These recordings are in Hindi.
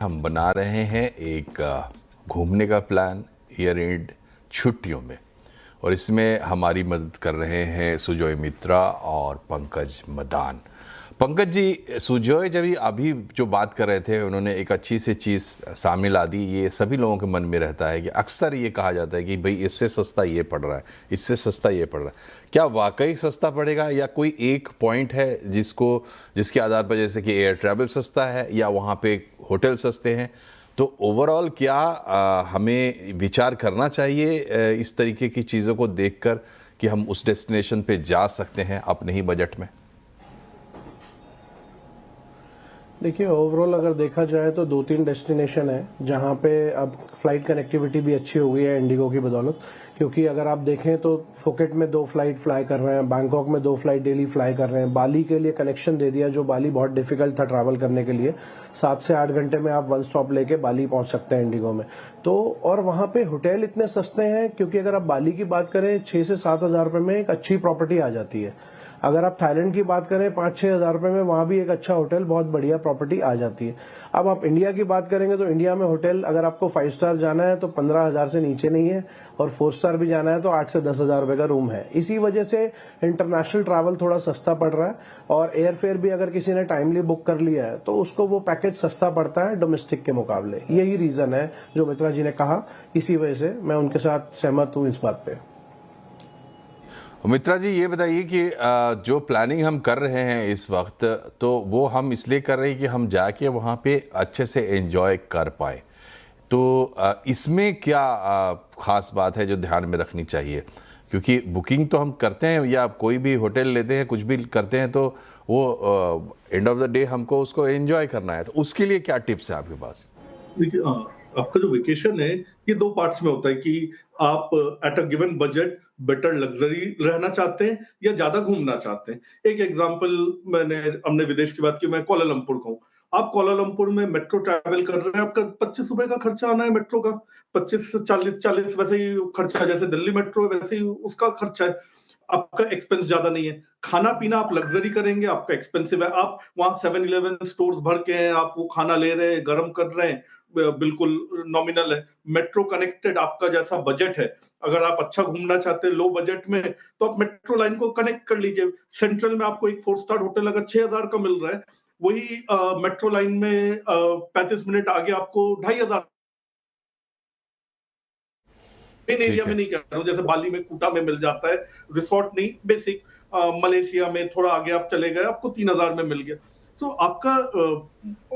हम बना रहे हैं एक घूमने का प्लान ईयर एंड छुट्टियों में, और इसमें हमारी मदद कर रहे हैं सुजॉय मित्रा और पंकज मदान। पंकज जी, सुजॉय जब अभी जो बात कर रहे थे उन्होंने एक अच्छी सी चीज़ सामने ला दी। ये सभी लोगों के मन में रहता है कि अक्सर ये कहा जाता है कि भाई इससे सस्ता ये पड़ रहा है, इससे सस्ता ये पड़ रहा है। क्या वाकई सस्ता पड़ेगा, या कोई एक पॉइंट है जिसके आधार पर, जैसे कि एयर ट्रैवल सस्ता है या वहाँ पे होटल सस्ते हैं? तो ओवरऑल क्या हमें विचार करना चाहिए इस तरीके की चीज़ों को देखकर कि हम उस डेस्टिनेशन पे जा सकते हैं अपने ही बजट में? देखिए, ओवरऑल अगर देखा जाए तो 2-3 डेस्टिनेशन है जहाँ पे अब फ्लाइट कनेक्टिविटी भी अच्छी हो गई है इंडिगो की बदौलत। क्योंकि अगर आप देखें तो फुकेट में 2 फ्लाइट फ्लाई कर रहे हैं, बैंकॉक में 2 फ्लाइट डेली फ्लाई कर रहे हैं, बाली के लिए कनेक्शन दे दिया, जो बाली बहुत डिफिकल्ट था ट्रैवल करने के लिए। 7 से 8 घंटे में आप 1 स्टॉप लेके बाली पहुंच सकते हैं इंडिगो में। तो और वहां पे होटल इतने सस्ते हैं, क्योंकि अगर आप बाली की बात करें 6 से 7 हजार रुपए में एक अच्छी प्रॉपर्टी आ जाती है। अगर आप थाईलैंड की बात करें 5-6 हजार रुपए में वहां भी एक अच्छा होटल, बहुत बढ़िया प्रॉपर्टी आ जाती है। अब आप इंडिया की बात करेंगे तो इंडिया में होटल अगर आपको 5 स्टार जाना है तो 15,000 से नीचे नहीं है, और 4 स्टार भी जाना है तो 8 से 10 हजार रुपए का रूम है। इसी वजह से इंटरनेशनल ट्रैवल थोड़ा सस्ता पड़ रहा है, और एयर फेयर भी अगर किसी ने टाइमली बुक कर लिया है तो उसको वो पैकेज सस्ता पड़ता है डोमेस्टिक के मुकाबले। यही रीजन है जो मित्रा जी ने कहा, इसी वजह से मैं उनके साथ सहमत हूं इस बात पे। मित्रा जी, ये बताइए कि जो प्लानिंग हम कर रहे हैं इस वक्त, तो वो हम इसलिए कर रहे हैं कि हम जाके वहाँ पे अच्छे से एंजॉय कर पाए। तो इसमें क्या ख़ास बात है जो ध्यान में रखनी चाहिए? क्योंकि बुकिंग तो हम करते हैं या कोई भी होटल लेते हैं, कुछ भी करते हैं, तो वो एंड ऑफ द डे हमको उसको एंजॉय करना है। तो उसके लिए क्या टिप्स हैं आपके पास? देखिए, आपका जो वेकेशन है ये 2 पार्ट्स में होता है कि आप at a given budget better luxury रहना चाहते हैं या ज्यादा घूमना चाहते हैं। एक एग्जांपल हमने विदेश की बात की, मैं कुआलालंपुर का हूँ। आप कुआलालंपुर में मेट्रो ट्रैवल कर रहे हैं, आपका 25 रुपए का खर्चा आना है मेट्रो का। 25 से 40 वैसे ही खर्चा है, जैसे दिल्ली मेट्रो है वैसे ही उसका खर्चा है। आपका एक्सपेंस ज्यादा नहीं है। खाना पीना आप लग्जरी करेंगे, आपका एक्सपेंसिव है। आप वहां 7-Eleven स्टोर्स भर के हैं, आप वो खाना ले रहे हैं, गर्म कर रहे हैं, बिल्कुल नॉमिनल है। मेट्रो कनेक्टेड आपका जैसा बजट है, अगर आप अच्छा घूमना चाहते हैं लो बजट में, तो आप मेट्रो लाइन को कनेक्ट कर लीजिए। सेंट्रल में आपको एक 4 स्टार होटल अगर 6,000 का मिल रहा है, वही मेट्रो लाइन में 35 मिनट आगे आपको 2,500 ठीक एरिया में है। नहीं कह रहा हूँ, जैसे बाली में कूटा में मिल जाता है, रिसोर्ट नहीं, बेसिक। मलेशिया में थोड़ा आगे आप चले गए, आपको 3,000 में मिल गया। सो आपका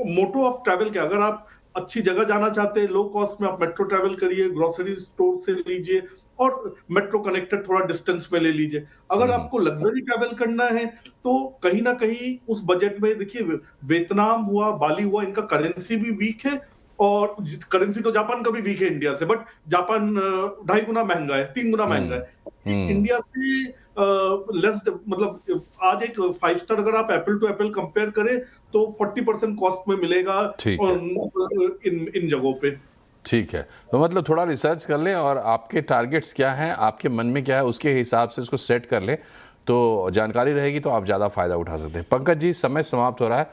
मोटो ऑफ ट्रैवल क्या, अगर आप अच्छी जगह जाना चाहते हैं लो कॉस्ट में, आप मेट्रो ट्रैवल करिए, ग्रोसरी स्टोर से लीजिए, और मेट्रो कनेक्टेड थोड़ा डिस्टेंस में ले लीजिए। अगर आपको लग्जरी ट्रैवल करना है तो कहीं ना कहीं उस बजट में देखिए, वियतनाम हुआ, बाली हुआ, इनका करेंसी भी वीक है, और करेंसी तो जापान का भी वीक है इंडिया से, बट जापान 2.5 गुना महंगा है, 3 गुना महंगा है इंडिया से। लेस मतलब आज एक 5 स्टार अगर आप एप्पल टू एप्पल कंपेयर करें तो 40% कॉस्ट में मिलेगा ठीक है। इन जगहों पे। ठीक है, तो मतलब थोड़ा रिसर्च कर लें, और आपके टारगेट्स क्या हैं, आपके मन में क्या है, उसके हिसाब से उसको सेट कर लें, तो जानकारी रहेगी तो आप ज़्यादा फ़ायदा उठा सकते हैं। पंकज जी, समय समाप्त हो रहा है।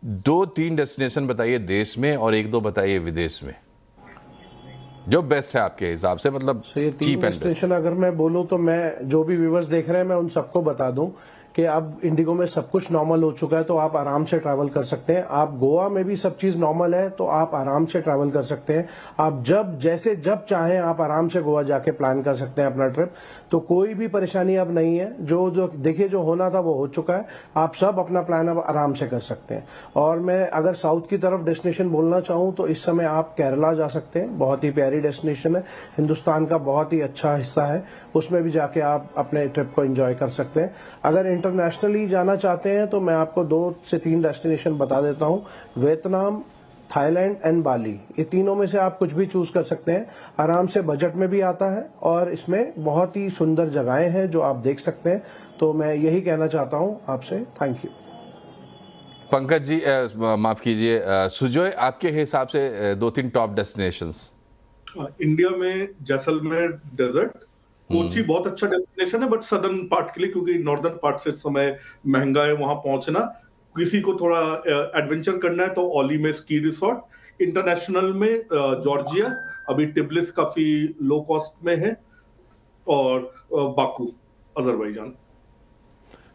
2-3 डेस्टिनेशन बताइए देश में और 1-2 बताइए विदेश में, जो बेस्ट है आपके हिसाब से, मतलब तो ये 3 चीप एंड बेस्ट। डेस्टिनेशन अगर मैं बोलूं तो मैं, जो भी व्यूवर्स देख रहे हैं, मैं उन सबको बता दूं कि अब इंडिगो में सब कुछ नॉर्मल हो चुका है, तो आप आराम से ट्रैवल कर सकते हैं। आप गोवा में भी सब चीज नॉर्मल है, तो आप आराम से ट्रैवल कर सकते हैं। आप जब चाहें आप आराम से गोवा जाके प्लान कर सकते हैं अपना ट्रिप। तो कोई भी परेशानी अब नहीं है। जो देखिए, जो होना था वो हो चुका है। आप सब अपना प्लान अब आराम से कर सकते हैं। और मैं अगर साउथ की तरफ डेस्टिनेशन बोलना चाहूं तो इस समय आप केरला जा सकते हैं, बहुत ही प्यारी डेस्टिनेशन है, हिंदुस्तान का बहुत ही अच्छा हिस्सा है। उसमें भी जाके आप अपने ट्रिप को एंजॉय कर सकते हैं। अगर इंटरनेशनली जाना चाहते हैं तो मैं आपको 2 से 3 डेस्टिनेशन बता देता हूं, वियतनाम, थाईलैंड एंड बाली। ये तीनों में से आप कुछ भी चूज कर सकते हैं। आराम से बजट में भी आता है, और इसमें बहुत ही सुंदर जगहें हैं जो आप देख सकते हैं। तो मैं यही कहना चाहता हूं आपसे। Thank you. पंकज जी, माफ कीजिए, सुजॉय, आपके हिसाब से 2-3 टॉप डेस्टिनेशंस। इंडिया में जैसलमेर डेजर्ट, कोची बहुत अच्छा डेस्टिनेशन है, बट सदर्न पार्ट के लिए, क्योंकि नॉर्दर्न पार्ट से इस समय महंगा है वहां पहुंचना। किसी को थोड़ा एडवेंचर करना है तो ओली में स्की रिसोर्ट। इंटरनेशनल में जॉर्जिया, अभी टिब्लिस काफी लो कॉस्ट में है, और बाकू अजरबैजान।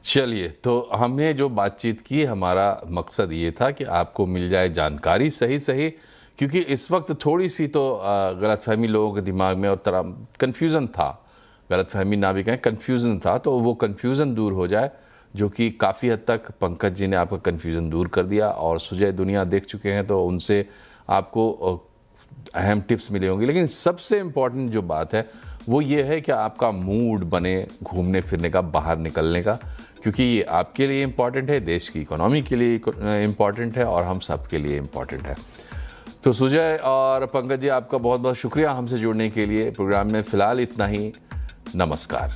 चलिए, तो हमने जो बातचीत की, हमारा मकसद ये था कि आपको मिल जाए जानकारी सही सही, क्योंकि इस वक्त थोड़ी सी तो गलतफहमी लोगों के दिमाग में और तरह कन्फ्यूज़न था, गलतफहमी ना भी कहें, कन्फ्यूज़न था, तो वो कन्फ्यूज़न दूर हो जाए, जो कि काफ़ी हद तक पंकज जी ने आपका कन्फ्यूज़न दूर कर दिया। और सुजय दुनिया देख चुके हैं तो उनसे आपको अहम टिप्स मिले होंगे। लेकिन सबसे इम्पॉर्टेंट जो बात है वो ये है कि आपका मूड बने घूमने फिरने का, बाहर निकलने का, क्योंकि ये आपके लिए इम्पॉर्टेंट है, देश की इकोनॉमी के लिए इम्पॉर्टेंट है और हम सब के लिए इम्पॉर्टेंट है। तो सुजय और पंकज जी, आपका बहुत बहुत शुक्रिया हमसे जुड़ने के लिए। प्रोग्राम में फ़िलहाल इतना ही। नमस्कार।